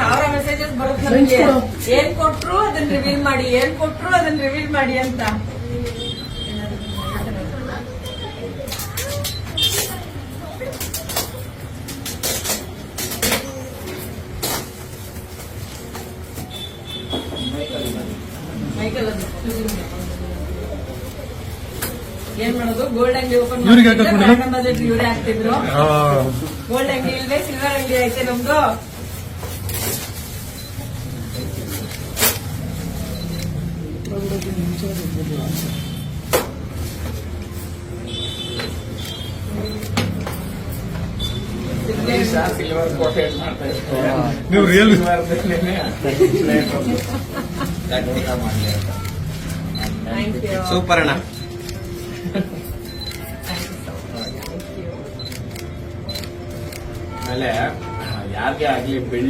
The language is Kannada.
1000 ಮೆಸೇಜಸ್ ಬರುತ್ತೆ ನನಗೆ. ಏನ್ ಕೊಟ್ರು ಅದನ್ನ ರಿವೀಲ್ ಮಾಡಿ, ಏನ್ ಕೊಟ್ರು ಅದನ್ನ ರಿವೀಲ್ ಮಾಡಿ ಅಂತ. ಮೈಕಲ್ ಏನ್ ಮಾಡೋದು, ಗೋಲ್ಡ್ ಅಂಗಡಿ ಓಪನ್ ಮಾಡಿ ಇವರೇ ಆಗ್ತಿದ್ರು. ಗೋಲ್ಡ್ ಅಂಗಡಿ ಇಲ್ಲದೆ ಸಿಲ್ವರ್ ಅಂಗಡಿ ಐತೆ ನಮ್ದು. ಸಿಲ್ವರ್ ಕೋಟೆ ಮಾಡ್ತಾ ನೀವು ರಿಯಲ್ ಸೂಪರ್ ಅಣ್ಣ. ಆಮೇಲೆ ಯಾರಿಗೆ ಆಗ್ಲಿ ಬೆಳ್ಳಿ